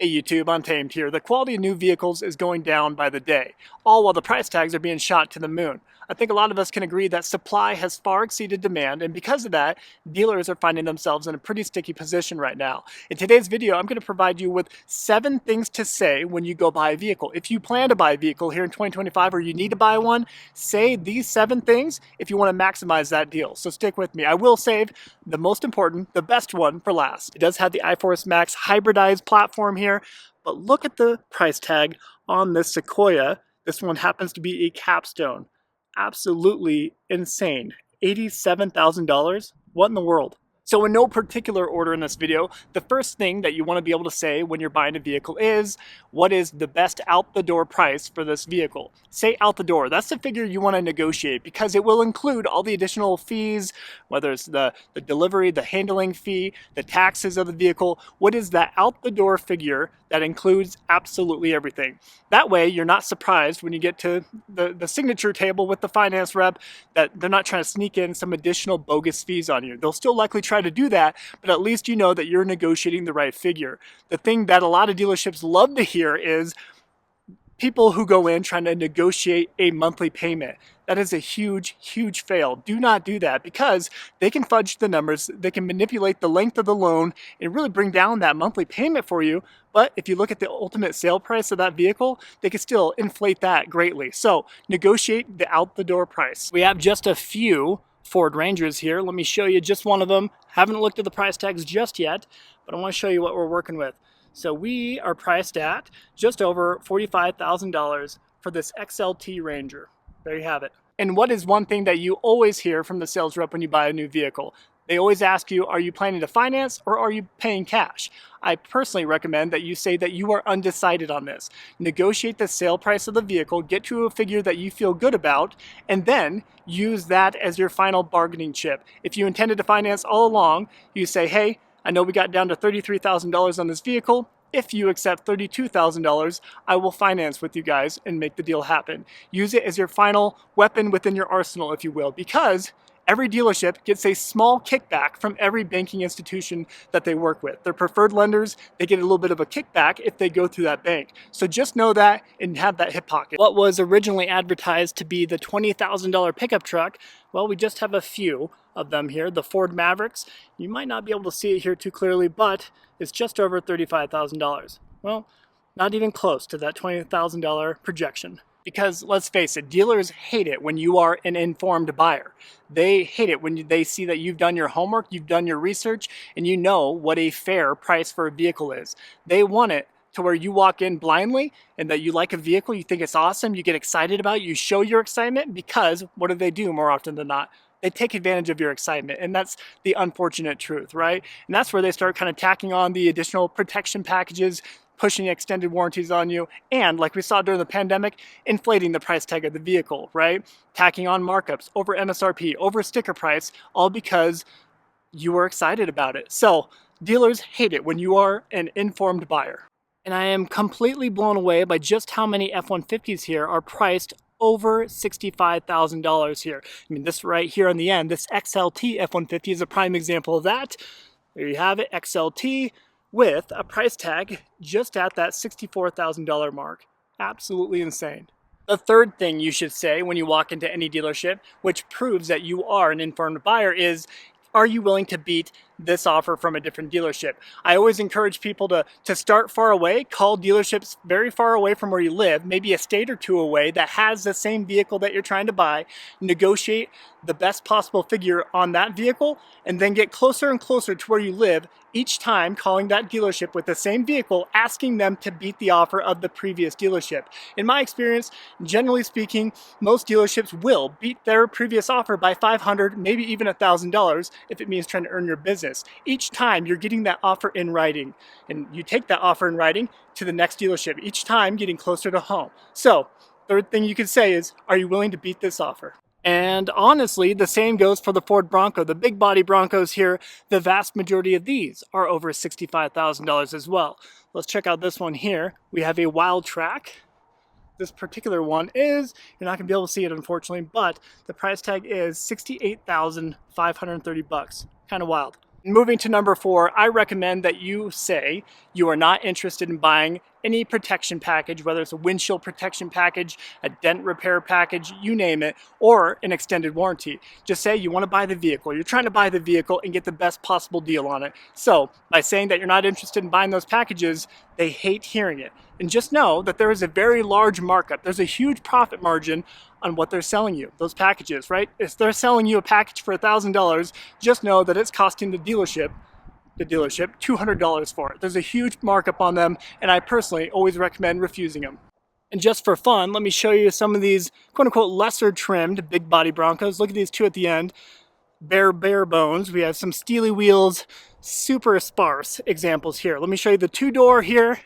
Hey YouTube, Untamed here. The quality of new vehicles is going down by the day, all while the price tags are being shot to the moon. I think a lot of us can agree that supply has far exceeded demand, and because of that, dealers are finding themselves in a pretty sticky position right now. In today's video, I'm going to provide you with 7 things to say when you go buy a vehicle. If you plan to buy a vehicle here in 2025 or you need to buy one, say these 7 things if you want to maximize that deal. So stick with me. I will save the most important, the best one for last. It does have the iForce Max hybridized platform here, but look at the price tag on this Sequoia. This one happens to be a capstone. Absolutely insane. $87,000? What in the world? So in no particular order in this video, the first thing that you want to be able to say when you're buying a vehicle is, what is the best out the door price for this vehicle? Say out the door. That's the figure you want to negotiate because it will include all the additional fees, whether it's the delivery, the handling fee, the taxes of the vehicle. What is that out the door figure that includes absolutely everything? That way you're not surprised when you get to the signature table with the finance rep that they're not trying to sneak in some additional bogus fees on you. They'll still likely try to do that, but at least you know that you're negotiating the right figure. The thing that a lot of dealerships love to hear is people who go in trying to negotiate a monthly payment. That is a huge, huge fail. Do not do that because they can fudge the numbers, they can manipulate the length of the loan and really bring down that monthly payment for you. But if you look at the ultimate sale price of that vehicle, they can still inflate that greatly. So negotiate the out the door price. We have just a few Ford Rangers here. Let me show you just one of them. Haven't looked at the price tags just yet, but I want to show you what we're working with. So we are priced at just over $45,000 for this XLT Ranger. There you have it. And what is one thing that you always hear from the sales rep when you buy a new vehicle? They always ask you, are you planning to finance or are you paying cash? I personally recommend that you say that you are undecided on this. Negotiate the sale price of the vehicle, get to a figure that you feel good about, and then use that as your final bargaining chip. If you intended to finance all along, you say, hey, I know we got down to $33,000 on this vehicle. If you accept $32,000, I will finance with you guys and make the deal happen. Use it as your final weapon within your arsenal, if you will, because every dealership gets a small kickback from every banking institution that they work with. Their preferred lenders, they get a little bit of a kickback if they go through that bank. So just know that and have that hip pocket. What was originally advertised to be the $20,000 pickup truck, well, we just have a few of them here. The Ford Mavericks, you might not be able to see it here too clearly, but it's just over $35,000. Well, not even close to that $20,000 projection. Because let's face it, dealers hate it when you are an informed buyer. They hate it when they see that you've done your homework, you've done your research, and you know what a fair price for a vehicle is. They want it to where you walk in blindly and that you like a vehicle, you think it's awesome, you get excited about it, you show your excitement, because what do they do more often than not? They take advantage of your excitement, and that's the unfortunate truth, right? And that's where they start kind of tacking on the additional protection packages, pushing extended warranties on you, and like we saw during the pandemic, inflating the price tag of the vehicle, right? Tacking on markups over MSRP, over sticker price, all because you were excited about it. So dealers hate it when you are an informed buyer. And I am completely blown away by just how many F-150s here are priced over $65,000 here. I mean, this right here on the end, this XLT F-150 is a prime example of that. There you have it, XLT, with a price tag just at that $64,000 mark. Absolutely insane. The third thing you should say when you walk into any dealership, which proves that you are an informed buyer, is, are you willing to beat this offer from a different dealership? I always encourage people to start far away, call dealerships very far away from where you live, maybe a state or two away, that has the same vehicle that you're trying to buy, negotiate the best possible figure on that vehicle, and then get closer and closer to where you live each time, calling that dealership with the same vehicle, asking them to beat the offer of the previous dealership. In my experience, generally speaking, most dealerships will beat their previous offer by $500, maybe even $1,000 if it means trying to earn your business. Each time you're getting that offer in writing, and you take that offer in writing to the next dealership, each time getting closer to home. So, third thing you could say is, are you willing to beat this offer? And honestly, the same goes for the Ford Bronco. The big body Broncos here, the vast majority of these are over $65,000 as well. Let's check out this one here. We have a Wild Track. This particular one is, you're not gonna be able to see it unfortunately, but the price tag is $68,530. Kind of wild. Moving to number 4, I recommend that you say you are not interested in buying any protection package, whether it's a windshield protection package, a dent repair package, you name it, or an extended warranty. Just say you want to buy the vehicle. You're trying to buy the vehicle and get the best possible deal on it. So by saying that you're not interested in buying those packages, they hate hearing it. And just know that there is a very large markup. There's a huge profit margin on what they're selling you, those packages, right? If they're selling you a package for $1,000, just know that it's costing the dealership $200 for it. There's a huge markup on them, and I personally always recommend refusing them. And just for fun, let me show you some of these quote-unquote lesser trimmed big body Broncos. Look at these two at the end. Bare bones. We have some steely wheels, super sparse examples here. Let me show you the two-door here.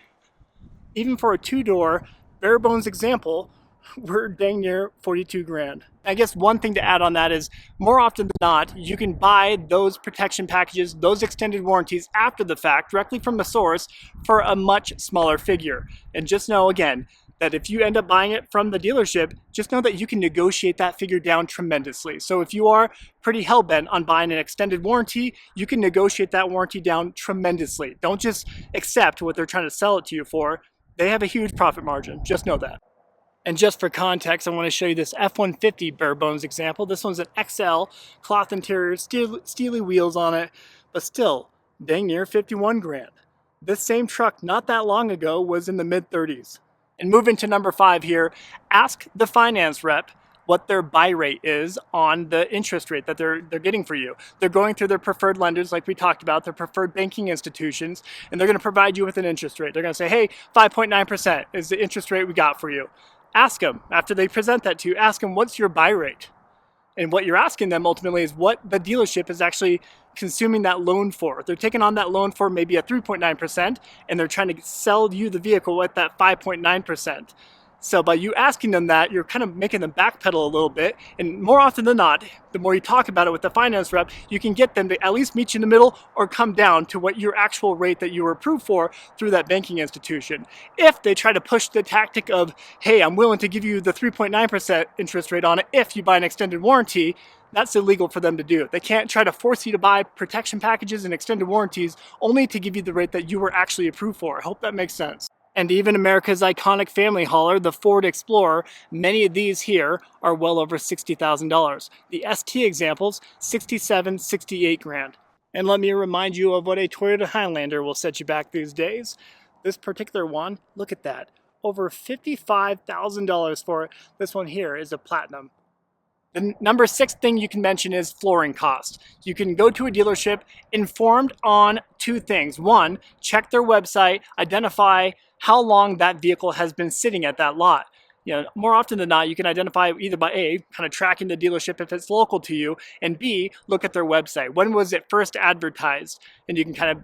Even for a two-door bare bones example, we're dang near 42 grand. I guess one thing to add on that is more often than not, you can buy those protection packages, those extended warranties after the fact, directly from the source for a much smaller figure. And just know again, that if you end up buying it from the dealership, just know that you can negotiate that figure down tremendously. So if you are pretty hell-bent on buying an extended warranty, you can negotiate that warranty down tremendously. Don't just accept what they're trying to sell it to you for. They have a huge profit margin, just know that. And just for context, I want to show you this F-150 bare bones example. This one's an XL, cloth interior, steely wheels on it, but still, dang near 51 grand. This same truck not that long ago was in the mid-30s. And moving to number 5 here, ask the finance rep what their buy rate is on the interest rate that they're getting for you. They're going through their preferred lenders like we talked about, their preferred banking institutions, and they're going to provide you with an interest rate. They're going to say, hey, 5.9% is the interest rate we got for you. Ask them, after they present that to you, ask them what's your buy rate? And what you're asking them ultimately is what the dealership is actually consuming that loan for. They're taking on that loan for maybe a 3.9% and they're trying to sell you the vehicle at that 5.9%. So by you asking them that, you're kind of making them backpedal a little bit. And more often than not, the more you talk about it with the finance rep, you can get them to at least meet you in the middle or come down to what your actual rate that you were approved for through that banking institution. If they try to push the tactic of, hey, I'm willing to give you the 3.9% interest rate on it if you buy an extended warranty, that's illegal for them to do. They can't try to force you to buy protection packages and extended warranties only to give you the rate that you were actually approved for. I hope that makes sense. And even America's iconic family hauler, the Ford Explorer, many of these here are well over $60,000. The ST examples, 67, 68 grand. And let me remind you of what a Toyota Highlander will set you back these days. This particular one, look at that, over $55,000 for it. This one here is a platinum. The number 6 thing you can mention is flooring cost. You can go to a dealership informed on 2 things. 1, check their website, identify how long that vehicle has been sitting at that lot. More often than not, you can identify either by A, kind of tracking the dealership if it's local to you, and B, look at their website. When was it first advertised? And you can kind of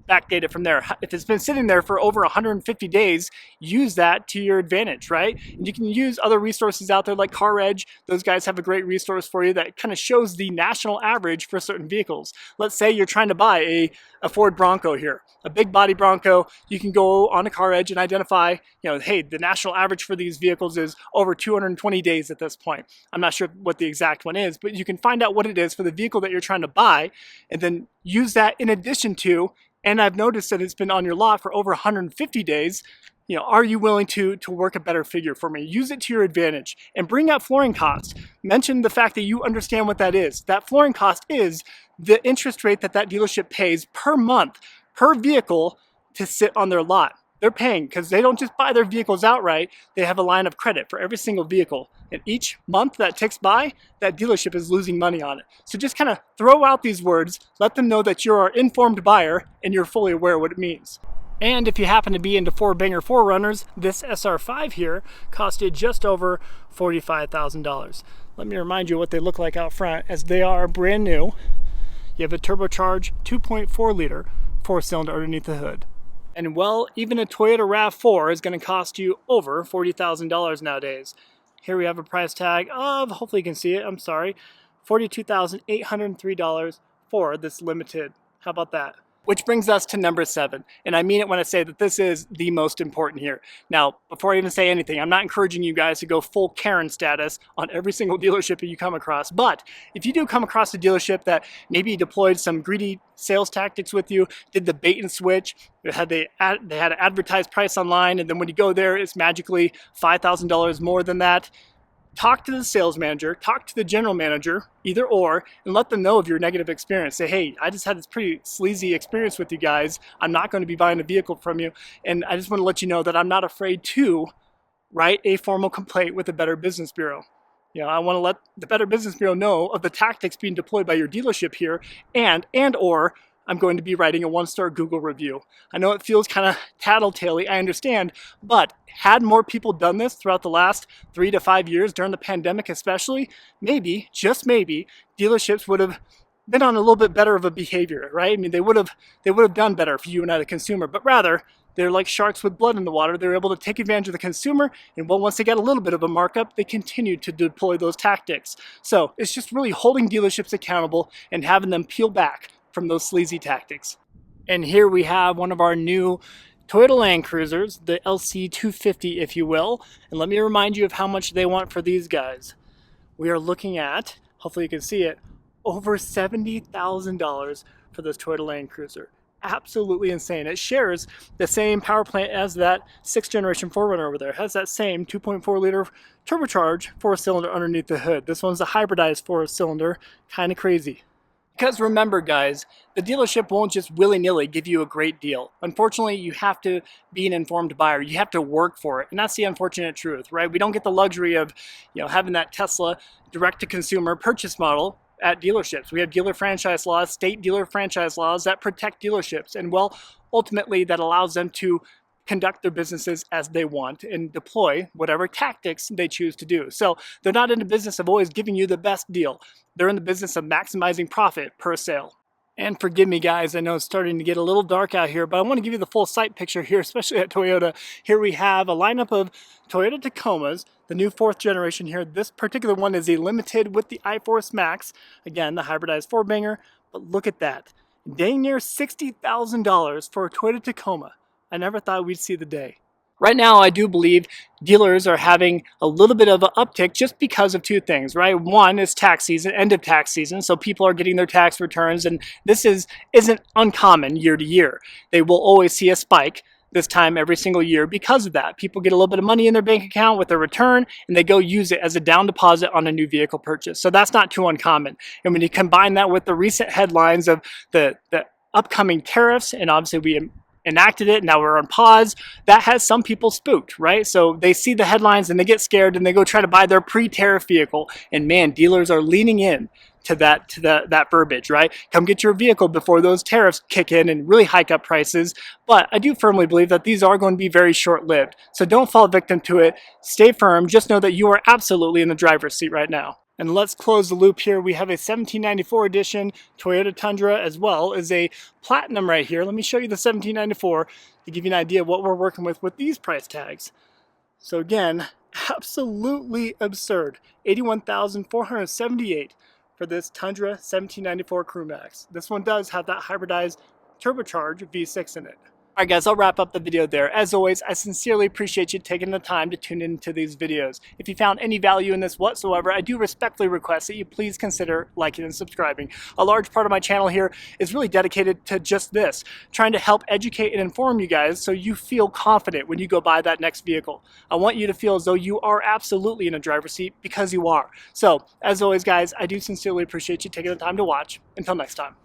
backdate it from there. If it's been sitting there for over 150 days, use that to your advantage, right? And you can use other resources out there like Car Edge. Those guys have a great resource for you that kind of shows the national average for certain vehicles. Let's say you're trying to buy a Ford Bronco here, a big body Bronco. You can go on a Car Edge and identify, hey, the national average for these vehicles is over 220 days at this point. I'm not sure what the exact one is, but you can find out what it is for the vehicle that you're trying to buy and then use that in addition to, and I've noticed that it's been on your lot for over 150 days, are you willing to work a better figure for me? Use it to your advantage and bring up flooring costs. Mention the fact that you understand what that is. That flooring cost is the interest rate that dealership pays per month, per vehicle to sit on their lot. They're paying because they don't just buy their vehicles outright. They have a line of credit for every single vehicle. And each month that ticks by, that dealership is losing money on it. So just kind of throw out these words, let them know that you're an informed buyer and you're fully aware what it means. And if you happen to be into 4-banger 4Runners, this SR5 here costed just over $45,000. Let me remind you what they look like out front, as they are brand new. You have a turbocharged 2.4 liter 4-cylinder underneath the hood. And well, even a Toyota RAV4 is going to cost you over $40,000 nowadays. Here we have a price tag of, hopefully you can see it, I'm sorry, $42,803 for this limited. How about that? Which brings us to number 7, and I mean it when I say that this is the most important here. Now, before I even say anything, I'm not encouraging you guys to go full Karen status on every single dealership that you come across, but if you do come across a dealership that maybe deployed some greedy sales tactics with you, did the bait and switch, they had an advertised price online, and then when you go there, it's magically $5,000 more than that, talk to the sales manager, talk to the general manager, either or, and let them know of your negative experience. Say, hey, I just had this pretty sleazy experience with you guys. I'm not going to be buying a vehicle from you. And I just want to let you know that I'm not afraid to write a formal complaint with the Better Business Bureau. I want to let the Better Business Bureau know of the tactics being deployed by your dealership here, and or I'm going to be writing a 1-star Google review. I know it feels kind of tattletale-y, I understand, but had more people done this throughout the last 3 to 5 years during the pandemic especially, maybe, just maybe, dealerships would have been on a little bit better of a behavior, right? I mean, they would have done better for you and I, the consumer, but rather, they're like sharks with blood in the water. They're able to take advantage of the consumer, and once they get a little bit of a markup, they continue to deploy those tactics. So it's just really holding dealerships accountable and having them peel back from those sleazy tactics. And here we have one of our new Toyota Land Cruisers, the LC250 if you will, and let me remind you of how much they want for these guys. We are looking at, hopefully you can see it, over $70,000 for this Toyota Land Cruiser. Absolutely insane. It shares the same power plant as that 6th generation 4Runner over there. It has that same 2.4 liter turbocharged 4-cylinder underneath the hood. This one's a hybridized 4-cylinder, kind of crazy. Because remember guys, the dealership won't just willy-nilly give you a great deal. Unfortunately, you have to be an informed buyer. You have to work for it. And that's the unfortunate truth, right? We don't get the luxury of, having that Tesla direct-to-consumer purchase model at dealerships. We have dealer franchise laws, state dealer franchise laws that protect dealerships. And well, ultimately that allows them to conduct their businesses as they want and deploy whatever tactics they choose to do. So they're not in the business of always giving you the best deal. They're in the business of maximizing profit per sale. And forgive me guys, I know it's starting to get a little dark out here, but I want to give you the full sight picture here, especially at Toyota. Here we have a lineup of Toyota Tacomas, the new 4th generation here. This particular one is a limited with the iForce Max. Again, the hybridized 4-banger, but look at that. Dang near $60,000 for a Toyota Tacoma. I never thought we'd see the day. Right now, I do believe dealers are having a little bit of an uptick just because of 2 things, right? One is tax season, end of tax season, so people are getting their tax returns, and this isn't uncommon year to year. They will always see a spike this time every single year because of that. People get a little bit of money in their bank account with their return, and they go use it as a down deposit on a new vehicle purchase. So that's not too uncommon. And when you combine that with the recent headlines of the upcoming tariffs, and obviously we enacted it, now we're on pause, that has some people spooked, right? So they see the headlines and they get scared and they go try to buy their pre-tariff vehicle, and man, dealers are leaning in to that verbiage, right? Come get your vehicle before those tariffs kick in and really hike up prices. But I do firmly believe that these are going to be very short-lived. So don't fall victim to it. Stay firm. Just know that you are absolutely in the driver's seat right now. And let's close the loop here. We have a 1794 edition Toyota Tundra as well as a Platinum right here. Let me show you the 1794 to give you an idea of what we're working with these price tags. So again, absolutely absurd. $81,478 for this Tundra 1794 Crew Max. This one does have that hybridized turbocharged V6 in it. Alright guys, I'll wrap up the video there. As always, I sincerely appreciate you taking the time to tune into these videos. If you found any value in this whatsoever, I do respectfully request that you please consider liking and subscribing. A large part of my channel here is really dedicated to just this, trying to help educate and inform you guys so you feel confident when you go buy that next vehicle. I want you to feel as though you are absolutely in a driver's seat because you are. So, as always guys, I do sincerely appreciate you taking the time to watch. Until next time.